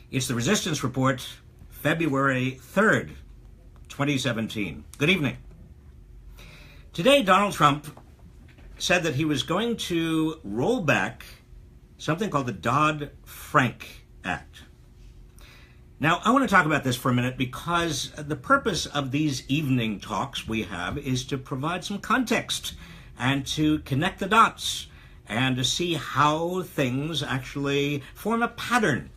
It's the Resistance Report, February 3rd, 2017. Good evening. Today, Donald Trump said that he was going to roll back something called the Dodd-Frank Act. Now, I want to talk about this for a minute because the purpose of these evening talks we have is to provide some context and to connect the dots and to see how things actually form a pattern.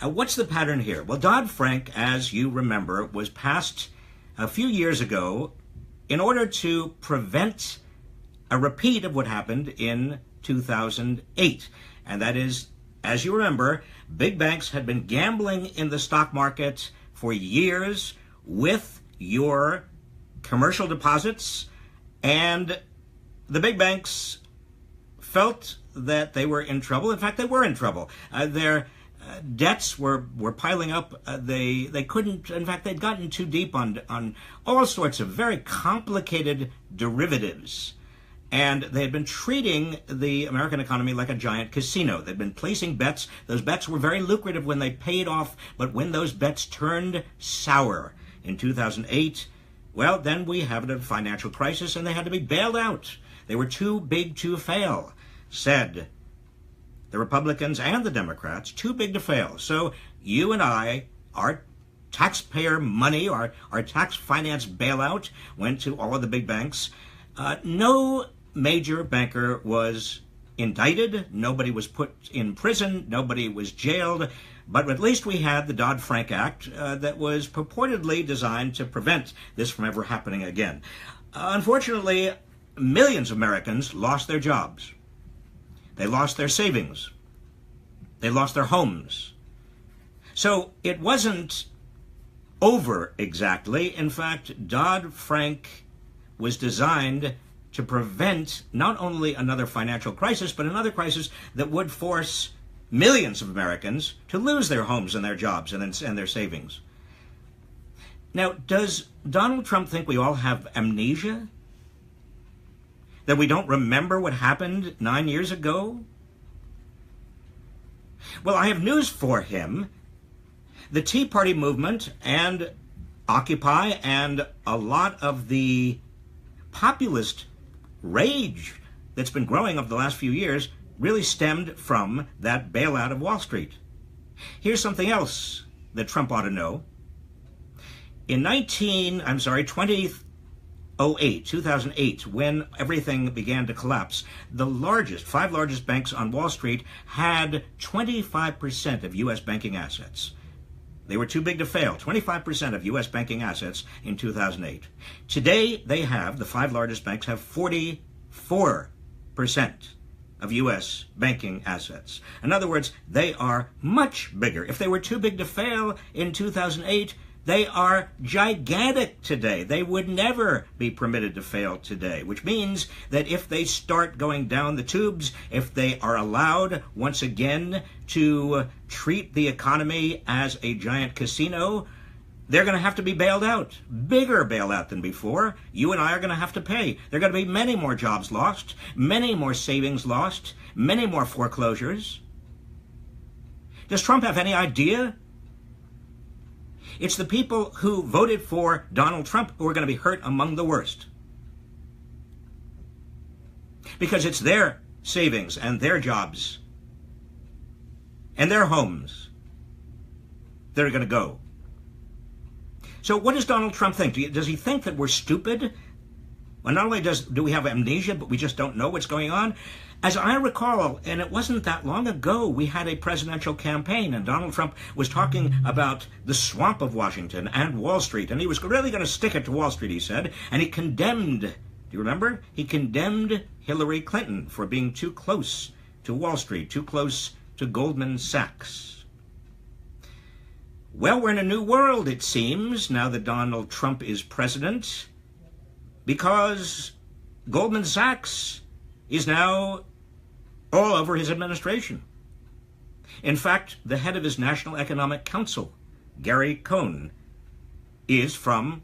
What's the pattern here? Well, Dodd-Frank, as you remember, was passed a few years ago in order to prevent a repeat of what happened in 2008. And that is, as you remember, big banks had been gambling in the stock market for years with your commercial deposits, and the big banks felt that they were in trouble. In fact, they were in trouble. Their debts were piling up. They couldn't, in fact, they'd gotten too deep on all sorts of very complicated derivatives. And they had been treating the American economy like a giant casino. They'd been placing bets. Those bets were very lucrative when they paid off, but when those bets turned sour in 2008, well, then we had a financial crisis and they had to be bailed out. They were too big to fail, said the Republicans and the Democrats, too big to fail. So you and I, our taxpayer money, our tax finance bailout went to all of the big banks. No major banker was indicted. Nobody was put in prison. Nobody was jailed. But at least we had the Dodd-Frank Act that was purportedly designed to prevent this from ever happening again. Unfortunately, millions of Americans lost their jobs. They lost their savings. They lost their homes. So it wasn't over exactly. In fact, Dodd-Frank was designed to prevent not only another financial crisis, but another crisis that would force millions of Americans to lose their homes and their jobs and their savings. Now, does Donald Trump think we all have amnesia? That we don't remember what happened 9 years ago? Well, I have news for him. The Tea Party movement and Occupy and a lot of the populist rage that's been growing over the last few years really stemmed from that bailout of Wall Street. Here's something else that Trump ought to know. In 2008, when everything began to collapse, the five largest banks on Wall Street had 25% of U.S. banking assets. They were too big to fail. 25% of U.S. banking assets in 2008. Today, the five largest banks have 44% of U.S. banking assets. In other words, they are much bigger. If they were too big to fail in 2008, they are gigantic today. They would never be permitted to fail today, which means that if they start going down the tubes, if they are allowed once again to treat the economy as a giant casino, they're going to have to be bailed out. Bigger bailout than before. You and I are going to have to pay. There are going to be many more jobs lost, many more savings lost, many more foreclosures. Does Trump have any idea? It's the people who voted for Donald Trump who are going to be hurt among the worst. Because it's their savings and their jobs and their homes that are going to go. So what does Donald Trump think? Does he think that we're stupid? Well, not only do we have amnesia, but we just don't know what's going on. As I recall, and it wasn't that long ago, we had a presidential campaign, and Donald Trump was talking about the swamp of Washington and Wall Street, and he was really going to stick it to Wall Street, he said, and he condemned, do you remember? He condemned Hillary Clinton for being too close to Wall Street, too close to Goldman Sachs. Well, we're in a new world, it seems, now that Donald Trump is president, because Goldman Sachs is now all over his administration. In fact, the head of his National Economic Council, Gary Cohn, is from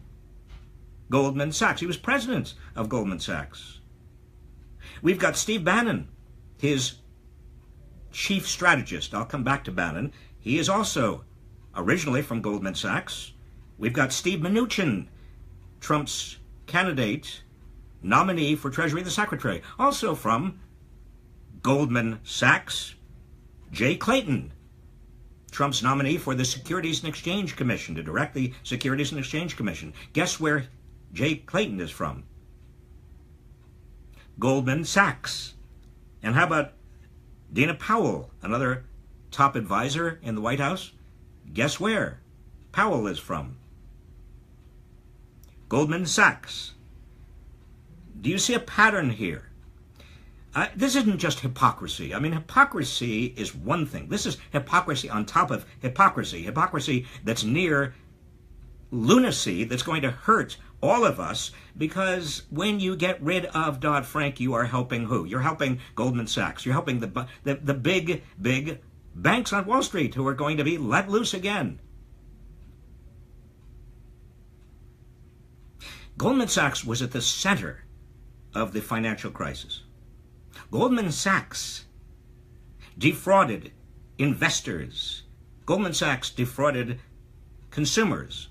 Goldman Sachs. He was president of Goldman Sachs. We've got Steve Bannon, his chief strategist. I'll come back to Bannon. He is also originally from Goldman Sachs. We've got Steve Mnuchin, Trump's candidate, nominee for Treasury the Secretary, also from Goldman Sachs. Jay Clayton, Trump's nominee for the Securities and Exchange Commission, to direct the Securities and Exchange Commission. Guess where Jay Clayton is from? Goldman Sachs. And how about Dana Powell, another top advisor in the White House? Guess where Powell is from? Goldman Sachs. Do you see a pattern here? This isn't just hypocrisy. I mean, hypocrisy is one thing. This is hypocrisy on top of hypocrisy. Hypocrisy that's near lunacy, that's going to hurt all of us, because when you get rid of Dodd-Frank, you are helping who? You're helping Goldman Sachs. You're helping the big banks on Wall Street who are going to be let loose again. Goldman Sachs was at the center of the financial crisis. Goldman Sachs defrauded investors. Goldman Sachs defrauded consumers.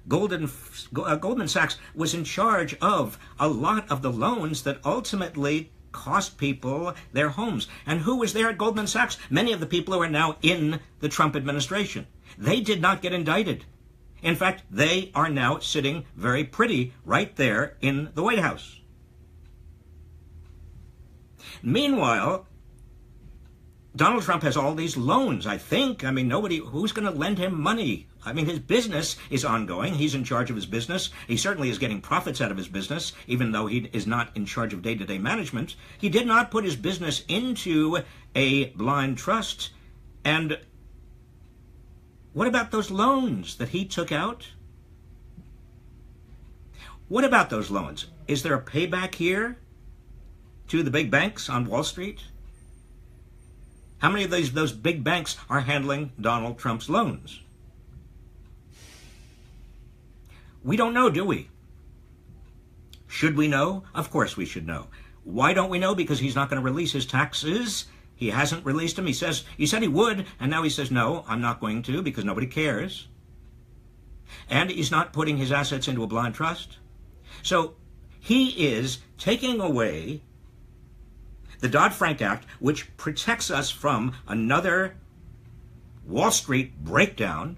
Goldman Sachs was in charge of a lot of the loans that ultimately cost people their homes. And who was there at Goldman Sachs? Many of the people who are now in the Trump administration. They did not get indicted. In fact, they are now sitting very pretty right there in the White House. Meanwhile, Donald Trump has all these loans, I think. I mean, who's going to lend him money? I mean, his business is ongoing. He's in charge of his business. He certainly is getting profits out of his business, even though he is not in charge of day-to-day management. He did not put his business into a blind trust. And what about those loans that he took out? What about those loans? Is there a payback here to the big banks on Wall Street? How many of those big banks are handling Donald Trump's loans? We don't know, do we? Should we know? Of course we should know. Why don't we know? Because he's not going to release his taxes. He hasn't released them. He said he would, and now he says, no, I'm not going to, because nobody cares. And he's not putting his assets into a blind trust. So he is taking away the Dodd-Frank Act, which protects us from another Wall Street breakdown.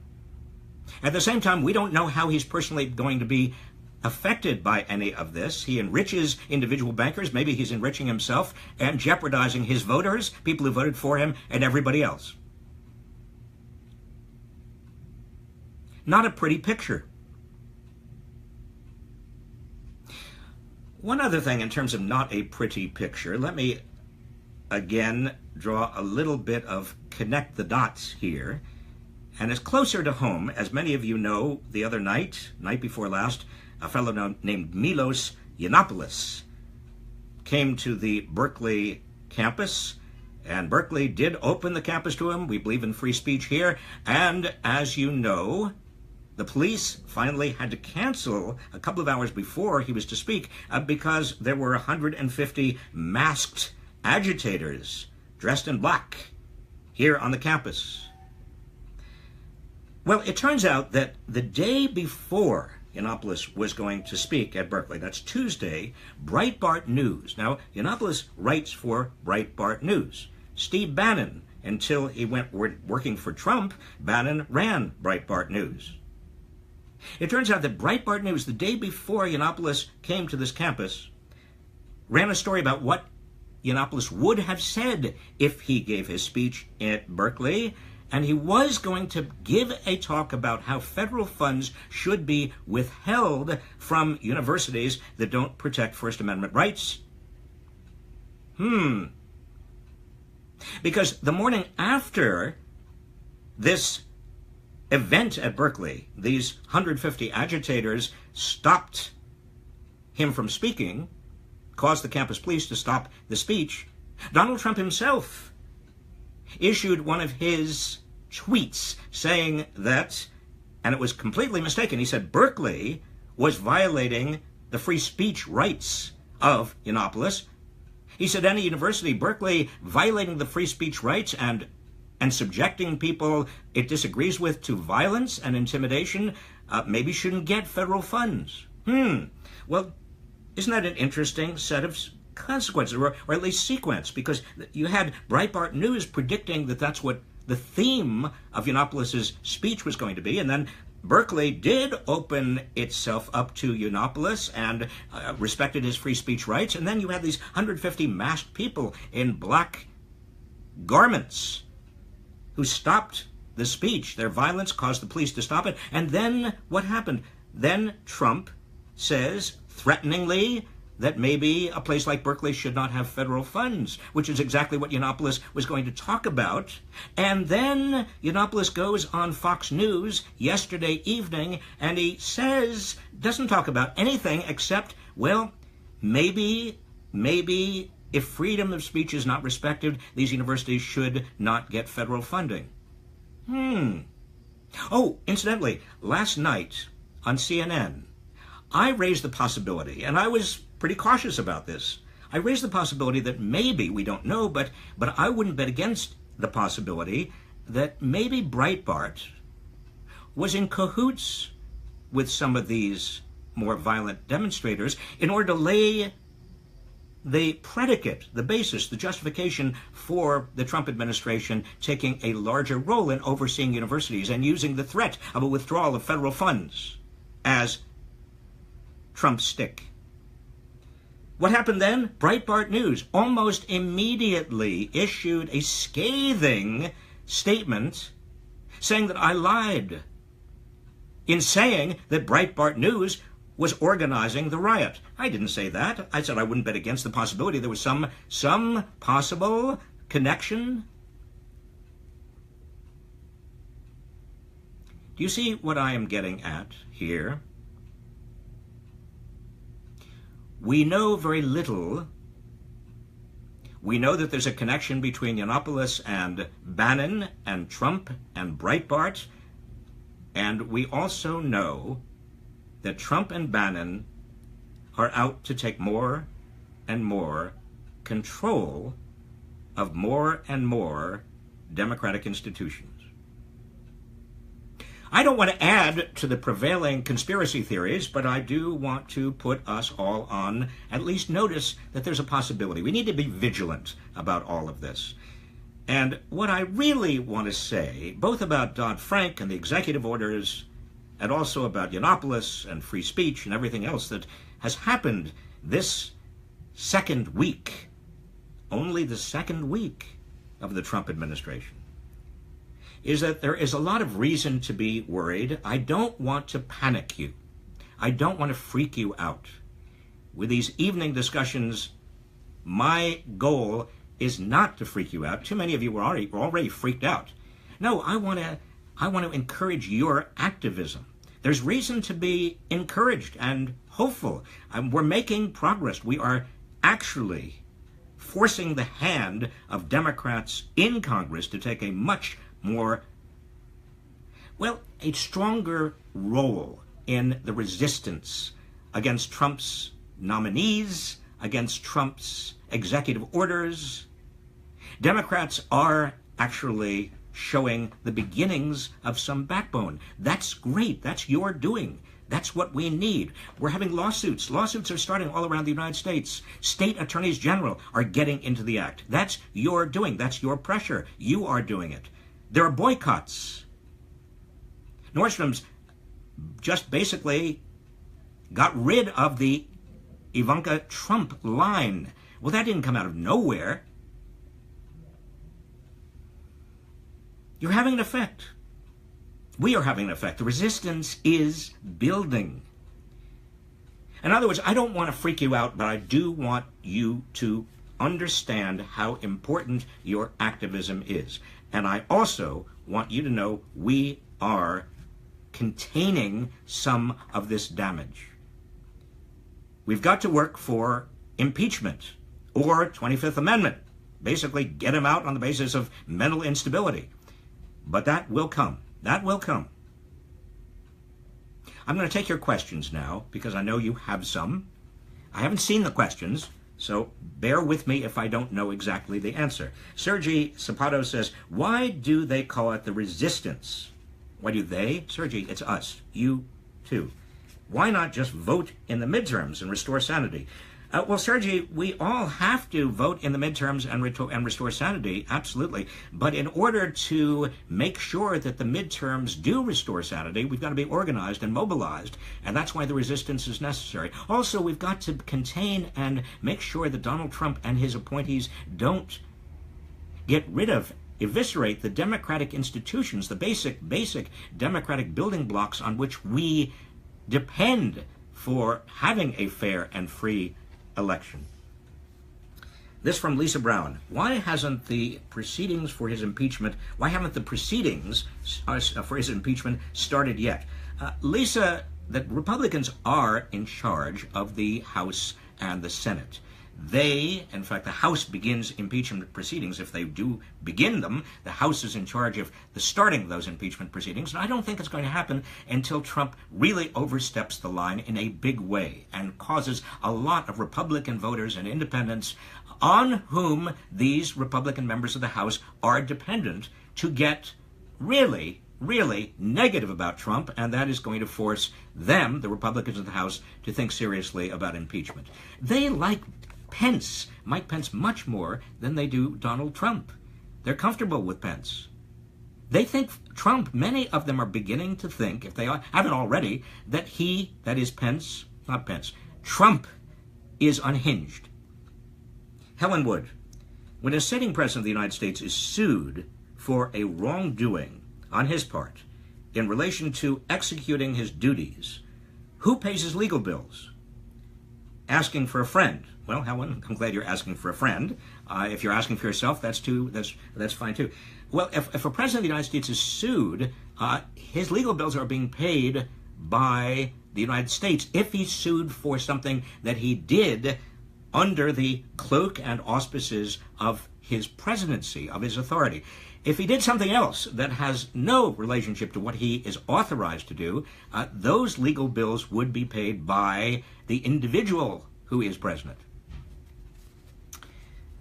At the same time, we don't know how he's personally going to be affected by any of this. He enriches individual bankers. Maybe he's enriching himself and jeopardizing his voters, people who voted for him, and everybody else. Not a pretty picture. One other thing in terms of not a pretty picture, let me again draw a little bit of connect the dots here. And it's closer to home. As many of you know, the other night before last, a fellow named Milos Yiannopoulos came to the Berkeley campus, and Berkeley did open the campus to him. We believe in free speech here. And as you know, the police finally had to cancel a couple of hours before he was to speak because there were 150 masked agitators dressed in black here on the campus. Well, it turns out that the day before Yiannopoulos was going to speak at Berkeley, that's Tuesday, Breitbart News. Now, Yiannopoulos writes for Breitbart News. Steve Bannon, until he went working for Trump, Bannon ran Breitbart News. It turns out that Breitbart News, the day before Yiannopoulos came to this campus, ran a story about what Yiannopoulos would have said if he gave his speech at Berkeley. And he was going to give a talk about how federal funds should be withheld from universities that don't protect First Amendment rights. Because the morning after this event at Berkeley, these 150 agitators stopped him from speaking, caused the campus police to stop the speech. Donald Trump himself issued one of his tweets saying that, and it was completely mistaken, he said Berkeley was violating the free speech rights of Yiannopoulos. He said any university, Berkeley, violating the free speech rights, and and subjecting people it disagrees with to violence and intimidation maybe shouldn't get federal funds. Well, isn't that an interesting set of consequences, or at least sequence? Because you had Breitbart News predicting that that's what the theme of Yiannopoulos' speech was going to be, and then Berkeley did open itself up to Yiannopoulos and respected his free speech rights, and then you had these 150 masked people in black garments who stopped the speech. Their violence caused the police to stop it. And then what happened? Then Trump says threateningly that maybe a place like Berkeley should not have federal funds, which is exactly what Yiannopoulos was going to talk about. And then Yiannopoulos goes on Fox News yesterday evening and he says, doesn't talk about anything except, well, maybe if freedom of speech is not respected, these universities should not get federal funding. Oh, incidentally, last night on CNN, I raised the possibility, and I was pretty cautious about this. I raised the possibility that maybe, we don't know, but I wouldn't bet against the possibility that maybe Breitbart was in cahoots with some of these more violent demonstrators in order to lay the predicate, the basis, the justification for the Trump administration taking a larger role in overseeing universities and using the threat of a withdrawal of federal funds as Trump's stick. What happened then? Breitbart News almost immediately issued a scathing statement saying that I lied in saying that Breitbart News was organizing the riot. I didn't say that. I said I wouldn't bet against the possibility there was some possible connection. Do you see what I am getting at here? We know very little. We know that there's a connection between Yiannopoulos and Bannon and Trump and Breitbart, and we also know that Trump and Bannon are out to take more and more control of more and more democratic institutions. I don't want to add to the prevailing conspiracy theories, but I do want to put us all on at least notice that there's a possibility. We need to be vigilant about all of this. And what I really want to say, both about Dodd-Frank and the executive orders, and also about Yiannopoulos and free speech and everything else that has happened this second week, only the second week of the Trump administration, is that there is a lot of reason to be worried. I don't want to panic you. I don't want to freak you out. With these evening discussions, my goal is not to freak you out. Too many of you were already freaked out. No, I want to encourage your activism. There's reason to be encouraged and hopeful. We're making progress. We are actually forcing the hand of Democrats in Congress to take a much more, a stronger role in the resistance against Trump's nominees, against Trump's executive orders. Democrats are actually showing the beginnings of some backbone. That's great. That's your doing. That's what we need. We're having lawsuits. Lawsuits are starting all around the United States. State attorneys general are getting into the act. That's your doing. That's your pressure. You are doing it. There are boycotts. Nordstrom's just basically got rid of the Ivanka Trump line. Well, that didn't come out of nowhere. You're having an effect. We are having an effect. The resistance is building. In other words, I don't want to freak you out, but I do want you to understand how important your activism is. And I also want you to know we are containing some of this damage. We've got to work for impeachment or 25th Amendment. Basically, get him out on the basis of mental instability. But that will come. That will come. I'm going to take your questions now because I know you have some. I haven't seen the questions, So bear with me if I don't know exactly the answer. Sergei Sapato says, why do they call it the resistance? Why do they? Sergei, it's us. You too. Why not just vote in the midterms and restore sanity? Well, Sergei, we all have to vote in the midterms and restore sanity, absolutely. But in order to make sure that the midterms do restore sanity, we've got to be organized and mobilized, and that's why the resistance is necessary. Also, we've got to contain and make sure that Donald Trump and his appointees don't get rid of, eviscerate the democratic institutions, the basic democratic building blocks on which we depend for having a fair and free election. This from Lisa Brown. Why haven't the proceedings for his impeachment started yet? Lisa, that Republicans are in charge of the House and the Senate. They, in fact, the House begins impeachment proceedings. If they do begin them, the House is in charge of the starting of those impeachment proceedings. And I don't think it's going to happen until Trump really oversteps the line in a big way and causes a lot of Republican voters and independents on whom these Republican members of the House are dependent to get really negative about Trump, and that is going to force them, the Republicans of the House, to think seriously about impeachment. They like Mike Pence, much more than they do Donald Trump. They're comfortable with Pence. They think Trump, many of them are beginning to think, if they haven't already, that Trump is unhinged. Helen Wood, when a sitting president of the United States is sued for a wrongdoing on his part in relation to executing his duties, who pays his legal bills? Asking for a friend. Well, Helen, I'm glad you're asking for a friend. If you're asking for yourself, that's fine too. Well, if a president of the United States is sued, his legal bills are being paid by the United States if he's sued for something that he did under the cloak and auspices of his presidency, of his authority. If he did something else that has no relationship to what he is authorized to do, those legal bills would be paid by the individual who is president.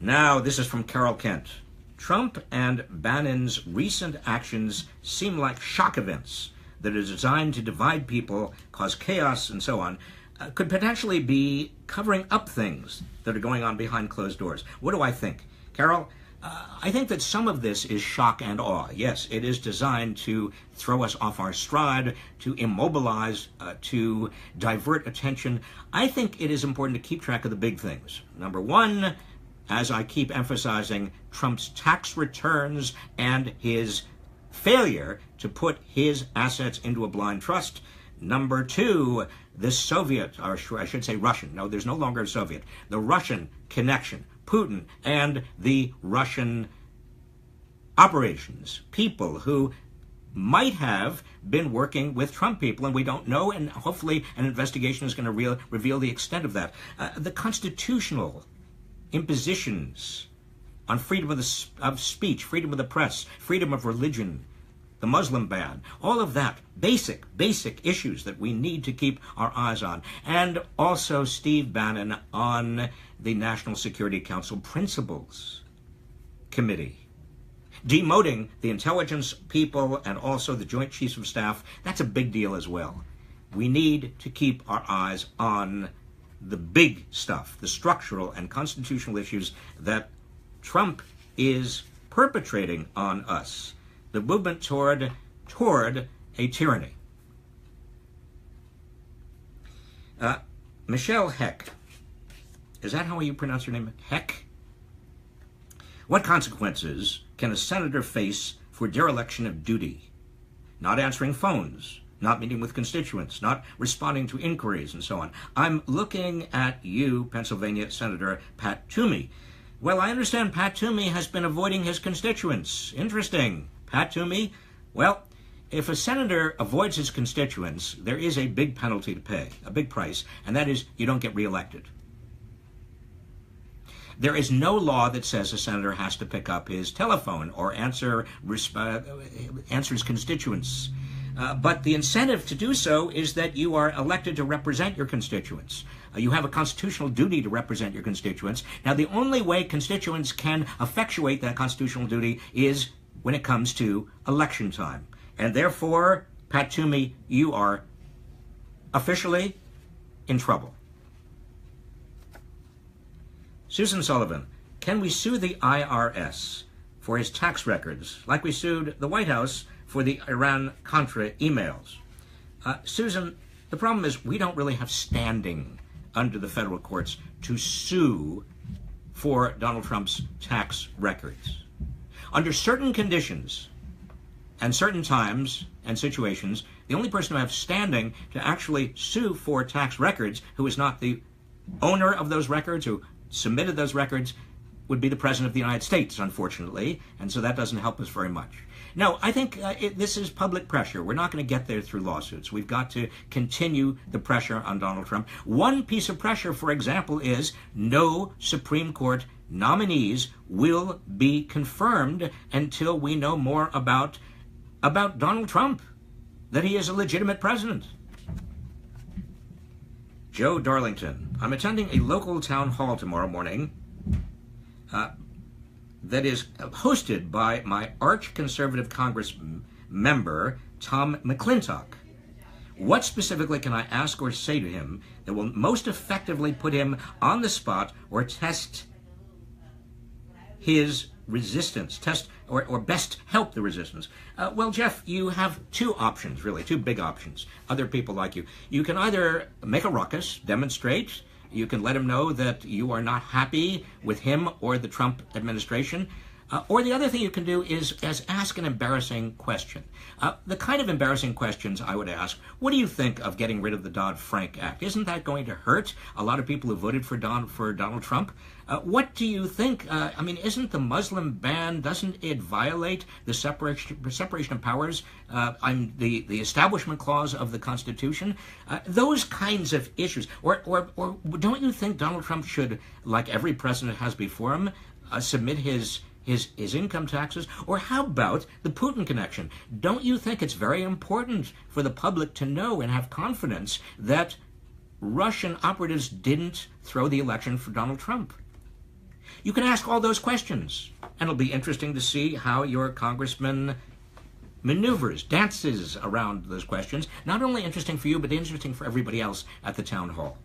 Now, this is from Carol Kent. Trump and Bannon's recent actions seem like shock events that are designed to divide people, cause chaos, and so on, could potentially be covering up things that are going on behind closed doors. What do I think? Carol, I think that some of this is shock and awe. Yes, it is designed to throw us off our stride, to immobilize, to divert attention. I think it is important to keep track of the big things. Number one, as I keep emphasizing, Trump's tax returns and his failure to put his assets into a blind trust. Number two, the Soviet, or I should say Russian, no, there's no longer a Soviet, the Russian connection, Putin and the Russian operations, people who might have been working with Trump people, and we don't know, and hopefully an investigation is going to reveal the extent of that. The constitutional impositions on freedom of speech, freedom of the press, freedom of religion, the Muslim ban, all of that, basic issues that we need to keep our eyes on. And also Steve Bannon on the National Security Council Principals Committee. Demoting the intelligence people and also the Joint Chiefs of Staff, that's a big deal as well. We need to keep our eyes on the big stuff, the structural and constitutional issues that Trump is perpetrating on us. The movement toward a tyranny. Michelle Heck. Is that how you pronounce your name? Heck? What consequences can a senator face for dereliction of duty? Not answering phones, not meeting with constituents, not responding to inquiries, and so on. I'm looking at you, Pennsylvania Senator Pat Toomey. Well, I understand Pat Toomey has been avoiding his constituents. Interesting. Pat Toomey? Well, if a senator avoids his constituents, there is a big penalty to pay, a big price, and that is you don't get reelected. There is no law that says a senator has to pick up his telephone or answer his constituents. But the incentive to do so is that you are elected to represent your constituents. You have a constitutional duty to represent your constituents. Now, the only way constituents can effectuate that constitutional duty is when it comes to election time. And therefore, Pat Toomey, you are officially in trouble. Susan Sullivan, can we sue the IRS for his tax records like we sued the White House for the Iran-Contra emails? Susan, the problem is we don't really have standing under the federal courts to sue for Donald Trump's tax records. Under certain conditions and certain times and situations, the only person who has standing to actually sue for tax records, who is not the owner of those records, who submitted those records, would be the President of the United States, unfortunately, and so that doesn't help us very much. No, I think this is public pressure. We're not going to get there through lawsuits. We've got to continue the pressure on Donald Trump. One piece of pressure, for example, is no Supreme Court nominees will be confirmed until we know more about Donald Trump, that he is a legitimate president. Joe Darlington, I'm attending a local town hall tomorrow morning that is hosted by my arch-conservative Congress member, Tom McClintock. What specifically can I ask or say to him that will most effectively put him on the spot or test his resistance, or best help the resistance? Well, Jeff, you have two options, really, two big options. Other people like you. You can either make a ruckus, demonstrate. You can let him know that you are not happy with him or the Trump administration. Or the other thing you can do is ask an embarrassing question. The kind of embarrassing questions I would ask: what do you think of getting rid of the Dodd-Frank Act? Isn't that going to hurt a lot of people who voted for Donald Trump? What do you think? I mean, isn't the Muslim ban, doesn't it violate the separation of powers, the Establishment Clause of the Constitution? Those kinds of issues. Or don't you think Donald Trump should, like every president has before him, submit his income taxes? Or how about the Putin connection? Don't you think it's very important for the public to know and have confidence that Russian operatives didn't throw the election for Donald Trump? You can ask all those questions, and it'll be interesting to see how your congressman maneuvers, dances around those questions. Not only interesting for you, but interesting for everybody else at the town hall.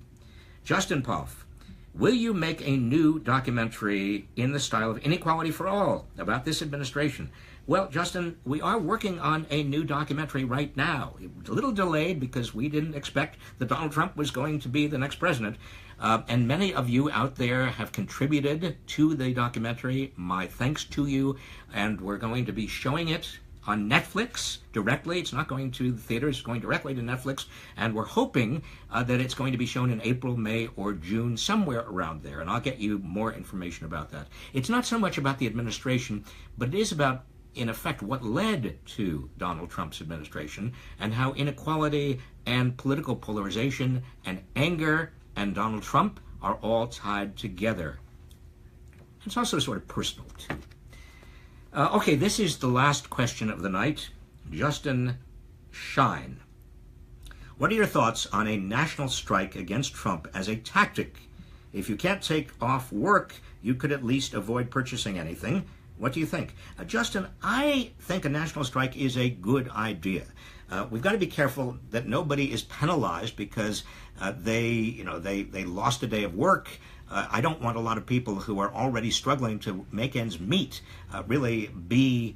Justin Poff, will you make a new documentary in the style of Inequality for All about this administration? Well, Justin, we are working on a new documentary right now. It was a little delayed because we didn't expect that Donald Trump was going to be the next president. And many of you out there have contributed to the documentary. My thanks to you. And we're going to be showing it on Netflix directly. It's not going to the theaters, it's going directly to Netflix. And we're hoping that it's going to be shown in April, May, or June, somewhere around there. And I'll get you more information about that. It's not so much about the administration, but it is about, in effect, what led to Donald Trump's administration and how inequality and political polarization and anger and Donald Trump are all tied together. It's also sort of personal, too. Okay, this is the last question of the night. Justin Shine. What are your thoughts on a national strike against Trump as a tactic? If you can't take off work, you could at least avoid purchasing anything. What do you think? Justin, I think a national strike is a good idea. We've got to be careful that nobody is penalized because they lost a day of work. I don't want a lot of people who are already struggling to make ends meet really be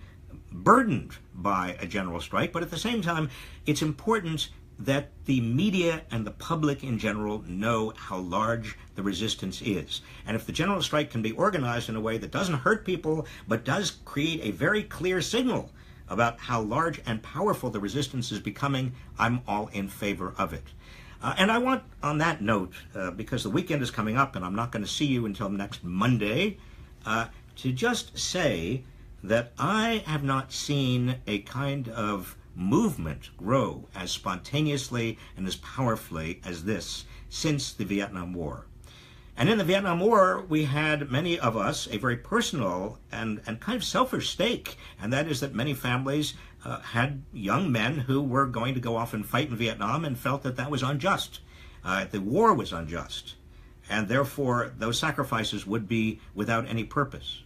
burdened by a general strike. But at the same time, it's important that the media and the public in general know how large the resistance is. And if the general strike can be organized in a way that doesn't hurt people, but does create a very clear signal about how large and powerful the resistance is becoming, I'm all in favor of it. And I want, on that note, because the weekend is coming up and I'm not going to see you until next Monday, to just say that I have not seen a kind of movement grow as spontaneously and as powerfully as this since the Vietnam War. And in the Vietnam War, we had, many of us, a very personal and kind of selfish stake, and that is that many families had young men who were going to go off and fight in Vietnam and felt that that was unjust. The war was unjust, and therefore those sacrifices would be without any purpose.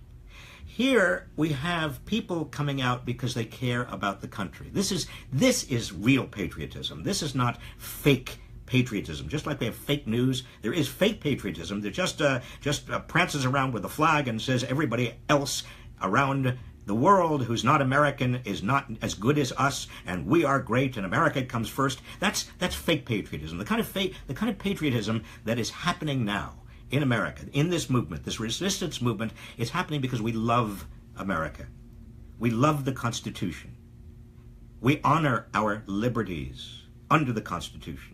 Here we have people coming out because they care about the country. This is real patriotism. This is not fake patriotism. Just like we have fake news, there is fake patriotism that just prances around with a flag and says everybody else around the world who's not American is not as good as us, and we are great, and America comes first. That's fake patriotism. The kind of patriotism that is happening now in America, in this movement, this resistance movement, is happening because we love America. We love the Constitution. We honor our liberties under the Constitution.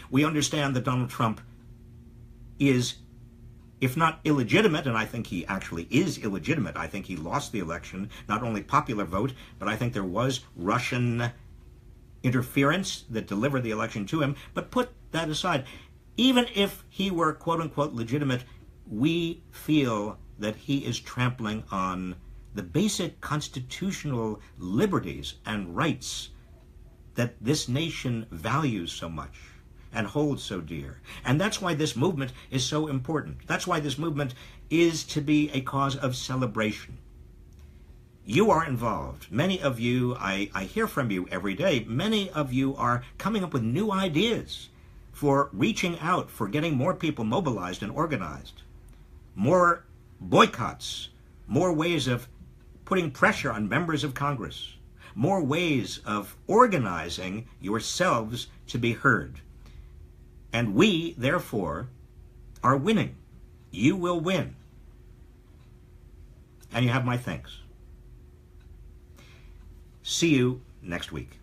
We understand that Donald Trump is, if not illegitimate, and I think he actually is illegitimate, I think he lost the election, not only popular vote, but I think there was Russian interference that delivered the election to him. But put that aside, even if he were quote-unquote legitimate, we feel that he is trampling on the basic constitutional liberties and rights that this nation values so much and holds so dear. And that's why this movement is so important. That's why this movement is to be a cause of celebration. You are involved. Many of you, I hear from you every day, many of you are coming up with new ideas for reaching out, for getting more people mobilized and organized. More boycotts, more ways of putting pressure on members of Congress, more ways of organizing yourselves to be heard. And we, therefore, are winning. You will win. And you have my thanks. See you next week.